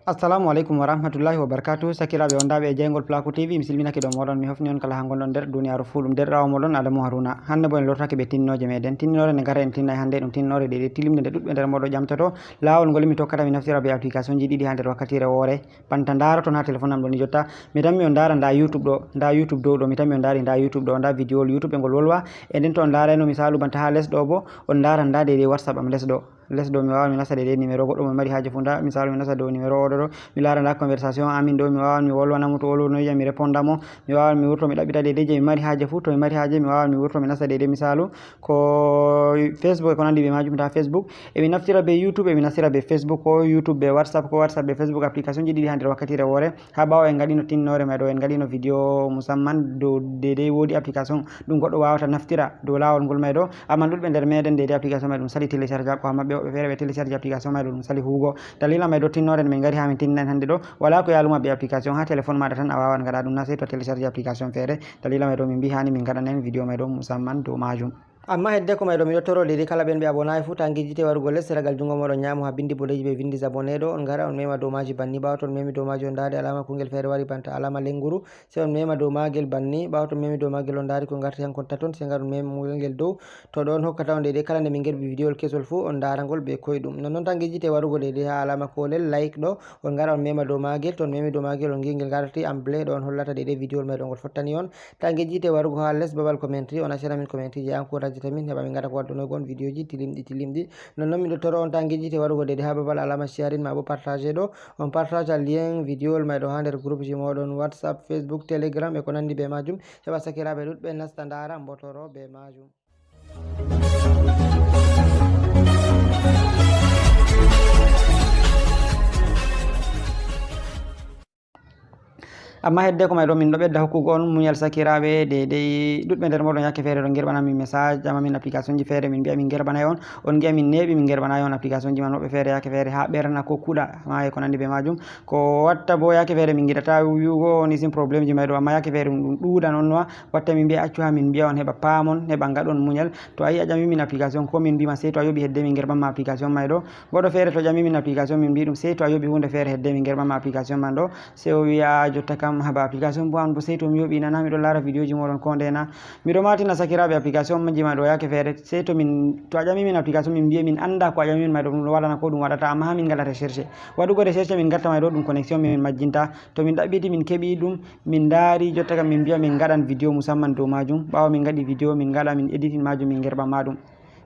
Assalamu alaikum warahmatullahi wabarakatuh. Sakiraɓe wondaɓe e jeygol Placo TV, mi silminake ɗo moɗon, mi hofni on kala ha gonɗon nder duniyaru fuɗum nder rawa moɗon Adamu Haruna. Hande bo en lortake ɓe tinnoje meɗen. Tinninore nde gara en tinna hande ɗum tinninore ɗe tilimde nde ɗuɗɓe nder moɗo ƴamtoto. Lawol ngol mi tokkata mi naftira be application ji ɗiɗi ha nder wakkatire woore. Banta ndara ton ha téléphone am ɗo ni jotta mi tammi on dara nda YouTube ɗo, nda YouTube dow ɗo mi tammi on dari nda YouTube ɗo, nda video YouTube e ngol wolwa. E nden to on darayno misalu banta ha les ɗo bo on dara nda dede WhatsApp am les ɗo mi wawan mi nasta dede numéro goɗɗo mo mari haje fu nda misalu mi nasta dow numéro oɗo ɗo mi lara nda conversation amin ɗo mi wawan mi wolwanamo to wolwono yiya mi réponda mo mi wawan mi wurto mi ɗaɓɓita dede je mi mari haje fu to mi mari haje mi wawan mi wurto mi nasta dede misalu ko Facebook e ko nandi be majum ta Facebook e mi naftira be YouTube e mi naftira be Facebook ko YouTube be WhatsApp ko WhatsApp be Facebook application ji ɗiɗi ha nder wakkatire woore ha ɓawo en gaɗino tinnore mai ɗo en gaɗino vidéo musamman dow dede wodi application ɗum goɗɗo wawata naftira dow lawol ngol mai ɗo amma ɗuɗɓe nder meɗen dede application mai ɗum sali télécharge ko hamma woɓɓe feere ɓe télécharge application mai ɗo ɗum sali huugo dalila mai ɗo tinnore min gari ha min tinnan hande ɗo wala ko yaluma be application ha téléphone maɗa tan a wawan gaɗa ɗum na sey to télécharge application feere dalila mai ɗo min mbi hani min gaɗanen vidéo mai ɗo musamman dow majum amma hedde ko may ɗo miɗo toro dede kala ɓen ɓe abonayi fuu tangi jite warugo less ragal jungo moɗon ñamo ha bindi bodeji ɓe vindi abonné ɗo on gara on mema dow maji banni ɓawa ton memi dow maji on dade alama kungel feere wari banta alama lenguru sey on mema dow magel banni ɓawa ton memi dow magel on dari ko garti han konta ton sey gar on mema ngel dow to ɗo on hokkata on dede kala nde min gerɓi vidéo kesol fuu on daragol be koyɗum nonnoon tangi jite warugo dede ha alama kolel like ɗo on gara on mema dow magel to on memi dow magel on gingel garti amblé ɗo on hollata dede vidéo mai ɗo ngol fottani on tangi jite warugo ha less babal commentary on accana min commentary je encourage tamin heɓa min gada waddunogon vidéo ji tilimɗi nonnoon miɗo toro on tanguiji te warugo dede ha babal alama sharing ma bo partage ɗo on partage lien vidéo mai ɗo ha nder groupe ji moɗon WhatsApp Facebook Telegram e ko nandi be majum heɓa sakiraɓe ɗuɗɓe nasta ndara mbotoro be majum. Amma hedde ko may ɗo min ɗo ɓedda hokkugo on muñal sakiraɓe dedei ɗuɗɓe nder moɗon yakke feere ɗo gerɓanami message jama min application ji feere min mbiya min gerɓanay on giya min neeɓi min gerɓanayi on application ji man woɓɓe feere yakke feere ha ɓerna ko kuɗa ma e ko nandi be majum ko watta bo yakke feere min giɗata wiwugo on isin probléme ji may ɗo amma yakke feere ɗum ɗuɗan on noa watta min mbiya accu ha min mbiya on heɓa paamon heɓa gaɗon muñal to a yi a ƴami min application ko min mbima sey to a yoɓi hedde min gerɓanma application may ɗo goɗɗo feere to ƴami min application min mbi ɗum sey to a yoɓi hunde feere hedde min gerɓanma application man ɗo sey o wiya jotta kam haba application bo an bo sey to mi yoɓi nana miɗo lara vidéo ji moɗon ko ndena miɗo matina sakiraɓe application ji ma ɗo yake feere sey to a ƴami min application min mbiya min anda ko a ƴami min may ɗo ɗum waɗana ko ɗum waɗata amma ha min gaɗa recherche waɗugo recherche min gatta may ɗo ɗum connexion min majjinta to min ɗaɓɓiti min keɓi ɗum min daari jotta kam min mbiya min gaɗan vidéo musamman dow majum ɓawa min gaɗi vidéo min gaɗa min éditing majum min gerɓanma ɗum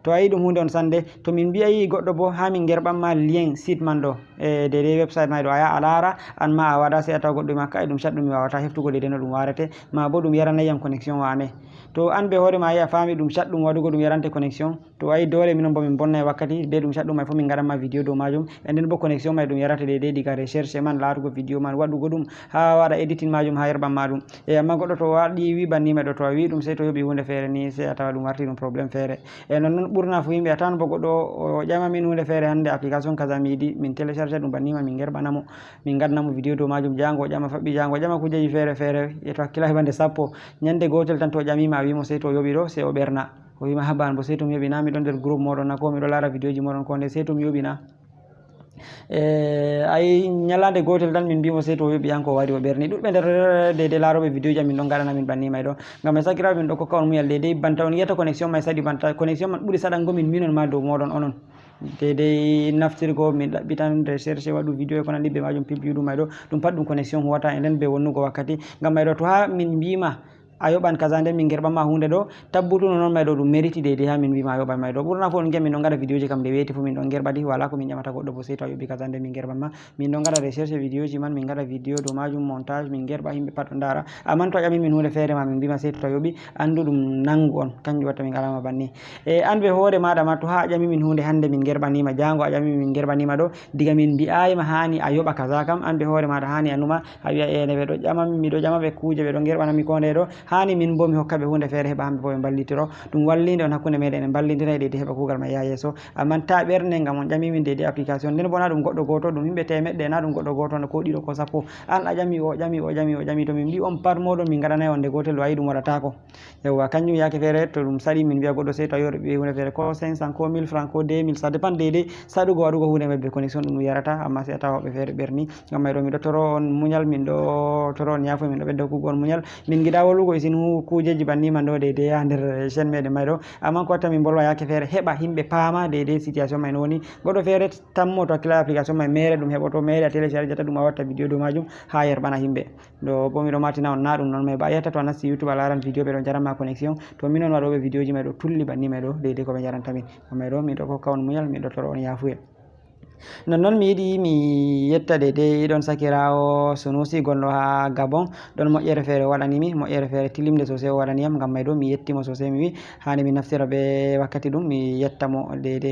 to a yi ɗum hunde on sande to min mbiya yi goɗɗo bo ha min gerɓanma lien site man ɗo e dede website may ɗo a yaha a lara an ma a waɗa sey a tawa goɗɗo makka e ɗum chaɗɗum mi wawata heftugo dede no ɗum warete ma bo ɗum yaranayam connexion wane to an be hoore ma yi a faami ɗum chaɗɗum waɗugo ɗum yarante connexion to wayi dole minon bo min bonna e wakkati be ɗum chaɗɗum may fo min gaɗanma vidéo dow majum e nden bo connexion may ɗum yarate dede diga recherche man larugo vidéo man waɗugo ɗum ha waɗa editing majum ha yerɓanma ɗum e amma goɗɗo to waɗi wi banni may ɗo to a wi ɗum sey to yoɓi hunde feere ni sey a tawa ɗum warti ɗum probléme feere e nonnoon ɓurna fu yimɓe a tawan bo goɗɗo o ƴama min hunde feere hande application kaza mi yiɗi min télécharge ɗum bannima min gerɓanamo min gadnamo vidéo dow majum jango o ƴama faɓɓi jango o ƴama kujeji feere feere e to hakkila heɓa nde sappo ñande gotel tan to ƴamima a wimo sey to yoɓi ɗo sey o ɓerna o wima haba an bo sey to mi yoɓi na miɗo nder groupe moɗon na ko miɗo lara vidéo ji moɗon ko nde sey to mi yoɓi na ayi ñalade gotel tan min mbimo sey to yoɓi an ko wari o ɓerni ɗuɗɓe nder dede laroɓe vidéo ji amin ɗon gaɗana min banni may ɗo ngam e sakiraɓe min ɗo kokka on muyal dede banta on yiyata connexion may saɗi banta connexion man ɓuuri saɗango min minon ma dow moɗon onon dede naftirgo min ɗaɓɓitan recherche waɗu vidéo e ko nandi be majum pipiuɗum may ɗo ɗum pat ɗum connexion huwata e nden be wonnugo wakkati ngam may ɗo to ha min mbima a yoɓan kaza nden min gerɓanma hunde ɗo tabbutuno noon may ɗo ɗum mérite dede ha min mbima a yoɓan may ɗo ɓurna fo on giya min ɗon gaɗa vidéo ji kam nde weeti fu min ɗon gerɓadi wala ko min ƴamata goɗɗo bo sey to a yoɓi kaza nden min gerɓanma min ɗon gaɗa recherche vidéo ji man min gaɗa vidéo dow majum montage min gerɓa yimɓe pat ɗo ndara amman to a ƴami min hunde feere ma min mbima sey to a yoɓi andu ɗum nangu on kanjum watta min alama banni e an ɓe hoore maɗa ma to ha a ƴami min hunde hande min gerɓanima jango a ƴami min gerɓanima ɗo diga min mbiyayima hani a yoɓa kaza kam an ɓe hoore maɗa hani annuma a wiya ene ɓe ɗo ƴamami miɗo ƴama ɓe kuje ɓe ɗo gerɓanami ko nde ɗo hani min bo mi hokkaɓe hunde feere heɓa hamɓe bo ɓe ballitiro ɗum wallinde on hakkunde meɗen en ballidira e heɓa kuugal ma yaha yeeso amman ta ɓerde ngam on ƴamimin de application nden bo na ɗum goɗɗo goto ɗum yimɓe temeɗɗe na ɗum goɗɗo goto ko ɗiɗo ko sappo an a ƴami o ƴami to min mbi on par moɗon min gaɗanayi on nde gotel o ayi ɗum waɗatako yewwa kanjum yake feere to ɗum saɗi min mbiya goɗɗo sey to a yori ɓe hunde feere ko 500 ko 1000 francs ko 2000 ça dépend de saɗugo waɗugo hunde mabɓe connexion ɗum yarata amma sey a tawa woɓɓe feere ɓerni ngam may ɗo miɗo toro on muñal min ɗo toro on yaafo min ɗo ɓedda kuugo on muñal min giɗa wolugo isin kujeji bannima ɗo de ha nder chaine meɗen may ɗo amma ko watta min bolwa yake feere heɓa himɓe paama de situation may no woni goɗɗo feere tammo to hakkila application may mere ɗum heɓoto mere a téléchargeta ɗum a watta vidéo dow majum ha yerɓana himɓe ɗo bo miɗo matina on na ɗum noon may ba a yetta to a nasti YouTube a laran vidéo ɓe ɗo jaranma connexion to minon waɗoɓe vidéo ji may ɗo tulli banni may ɗo ko ɓe jarantamin may ɗo min ɗo hokka on muñal min ɗo toro on yafuya non mi yiɗi mi yetta de ɗon sakirawo Sunusi gonɗo ha Gabon ɗon moƴƴere feere waɗanimi moƴƴere feere tilimde sosai o waɗaniyam ngam may ɗo mi yettimo sosai mi wi hani mi naftira be wakkati ɗum mi yettamo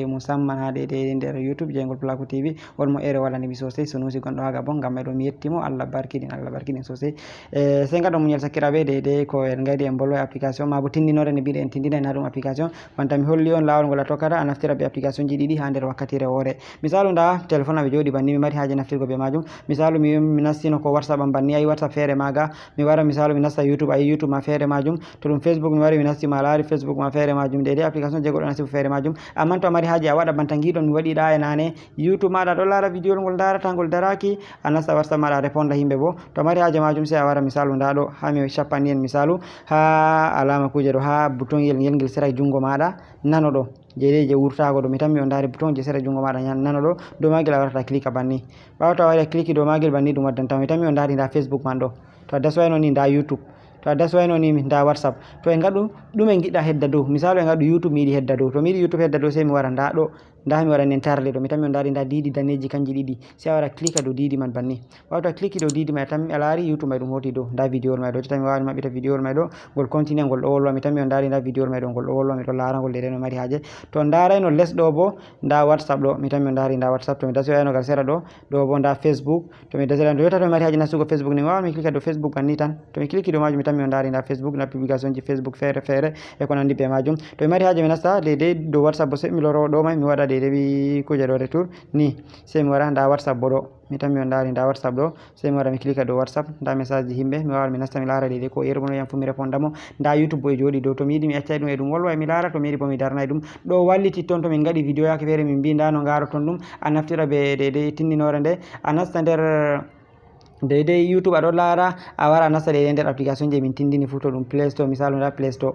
musamman ha nder YouTube Jeyngol Placo TV on moƴƴere waɗanimi sosai Sunusi gonɗo ha Gabon ngam may ɗo mi yettimo Allah barkiɗin sosai sey gaɗon muñal sakiraɓe ko en gaydi en bolwa application ma bo tindinore ne mbiɗe en tindinay na ɗum application wanta mi holli on lawol ngol a tokkata a naftira be application ji ɗiɗi ha nder wakkatire woore misalu téléphone aɓe jooɗi banni mi mari haaje naftirgo be majum misalu mi nastino ko WhatsApp am banni ayi WhatsApp feere maga mi wara misalu mi nasta YouTube ayi YouTube ma feere majum to ɗum Facebook mi wari mi nastima a laari Facebook ma feere majum application je goɗɗo nasti feere majum amma to a mari haaje a waɗa banta giɗon mi waɗiɗa e nane YouTube maɗa ɗo laara vidéo ngol darata ngol daraki a nasta WhatsApp maɗa a réponda himɓe bo to a mari haaje majum sey a wara misalu nda ɗo ha mi cappani en misalu ha alama kuje ɗo ha bouton ngel sera jungo maɗa nano ɗo je wurtago ɗo mi tammi on dari bouton je sera jungo maɗa nano ɗo dow magel a warata clique banni ɓawo to a waɗi clique dow magel banni ɗum waddantama mi tammi on dari nda Facebook man ɗo to a daswayno ni nda YouTube to a daswayno ni nda WhatsApp to en gaɗu ɗume giɗɗa hedda dow misalu en gaɗu YouTube mi yiɗi hedda dow to mi yiɗi YouTube hedda dow sey mi wara nda ɗo nda mi waɗani en tarle ɗo mi tammi on dari nda didi daneji kanji ɗiɗi sey a wara clique dow didi man banni ɓawo to a clique dow didi may tammi a laari YouTube may ɗum hoti dow nda vidéo may ɗo tami wawi maɓɓita vidéo may ɗo ngol continue ngol ɗo wolwa mi tammi on dari nda vidéo may ɗo ngol ɗo wolwa mi ɗo laara ngol no mari haaje to darayno less ɗo bo nda WhatsApp ɗo mi tammi on dari nda WhatsApp to mi dasirayno gal sera ɗo bo nda Facebook to mi dasirayno to yotta to mi mari haaje nastugo Facebook ni mi wawan mi clique dow Facebook banni tan to mi clique dow majum mi tammi on dari nda Facebook nda publication ji Facebook feere feere e ko nandi be majum to mi mari haaje mi nasta dow WhatsApp bo sey mi loro ɗo may mi waɗa kuje ɗo retour ni sey mi wara nda WhatsApp bo ɗo mi tammi on dari nda WhatsApp ɗo sey mi wara mi clique dow WhatsApp nda message ji himɓe mi wawa mi nasta mi laara ko yerɓuno yam fu mi répondamo nda YouTube bo e jooɗi dow to mi yiɗi mi accay ɗum e ɗum wolwa mi laara to mi yiɗi bo mi darnay ɗum ɗo walliti toon to min gaɗi vidéo yake feere min mbi nda no garoton ɗum a naftira be tindinore nde a nasta nder YouTube aɗo laara a wara a nasta nder application je min tindini fu to ɗum Play Store misalu nda Play Store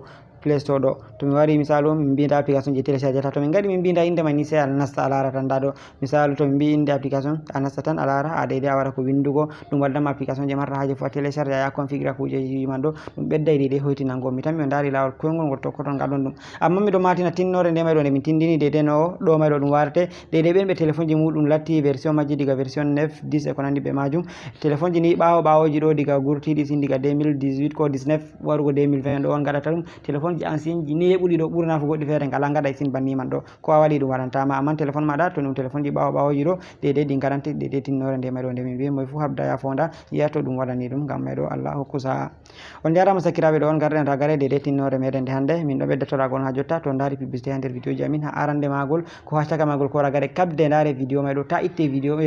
ɗo to mi wari misalu min mbi nda application je téléchargeta to min gaɗi min mbi nda inde man ni sey a nasta a laara tan nda ɗo misalu to min mbi inde application a nasta tan a laara a wara ko windugo ɗum waddama application je marta haaje fu a télécharge a ya configure kujeji man ɗo ɗum ɓedday hoytinango mi tammi on dari lawol koyngol ngol tokkoton gaɗon ɗum amma miɗo matina tinnore nde may ɗo nde min tindini no ɗo may ɗo ɗum warate ɓen ɓe téléphone ji muɗum latti version majji diga version 9 10 e ko nandi ɓe majum téléphone ji ni ɓawoji ɗo diga gurtiɗi sin diga 2018 ko 19 warugo 2020 ɗo on gaɗata ɗum téléphone ji ancien ji neɓuɗi ɗo ɓurna fu goɗɗi feere ngala gaɗa sin banni man ɗo ko a waɗi ɗum waɗantama amma téléphone maɗa to ɗum téléphone ji ɓawoji ɗo ɗi garanti tinnore nde may ɗo nde min mbi moy fu habda ya fonda yiya to ɗum waɗani ɗum ngam may ɗo Allah hokku sa'a on jarama sakiraɓe ɗo on garɗen ragare tinnore meɗen nde hannde min ɗo ɓeddotoragon ha jotta to dari publicité ha nder vidéo ji amin ha arande magol ko ha caka magol ko ragare kabde dare vidéo may ɗo ta itte vidéo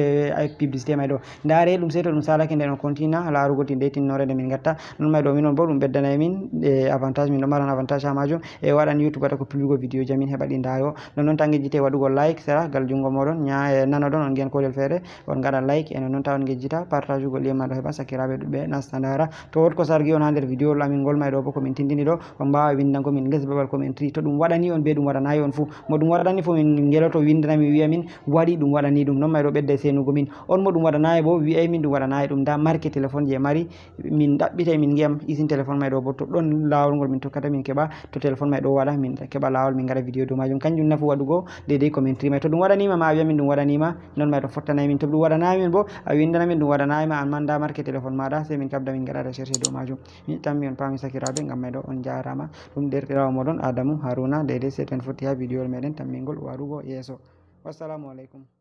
publicité may ɗo dare ɗum sey to ɗum salake nden on continue larugo tinnore nde min gatta non may ɗo minon bo ɗum ɓeddanay min avantage min ɗo maran avantage ha majum e waɗan YouTube waɗa ko publigo vidéo ji amin heɓa ɗi dayo non tan gejjite waɗugo like sera gal jungo moɗon nano ɗon on gen kolel feere on gaɗa like e non tan on gejjita partage ugol liyam maɗo heɓa sakiraɓe ɗuɓɓe nasta dara to wot ko sargi on ha nder vidéo amin gol may ɗo bo komin tindini ɗo on mbawa windango min ges babal komin tri to ɗum waɗani on be ɗum waɗanayi on fu mo ɗum waɗani fu min geloto windanami wiya min waɗi ɗum waɗani ɗum non may ɗo ɓedda senugo min on mo ɗum waɗanayi bo wiyay min ɗum waɗanayi ɗum da marque téléphone je mari min ɗaɓɓitay min giyam isin téléphone may ɗo bo to ɗon lawol ngol min tokkata min keɓa to téléphone may ɗo waɗa min keɓa lawol min gaɗa vidéo dow majum kanjum nafu waɗugo komin tri to ɗum waɗanima ma a wiya min ɗum waɗanima non may ɗo fottanayi min to ɗum waɗanayi min bo a windana min ɗum waɗanayima an man da marque téléphone maɗa sey min kabda min gaɗa recherche dow majum mi tammi on paami sakiraɓe ngam may ɗo on jarama ɗum derɗirawo moɗon Adamou Haruna sey to en fotti ha vidéo meɗen tammingol warugo yeeso. Wassalamu aleykum.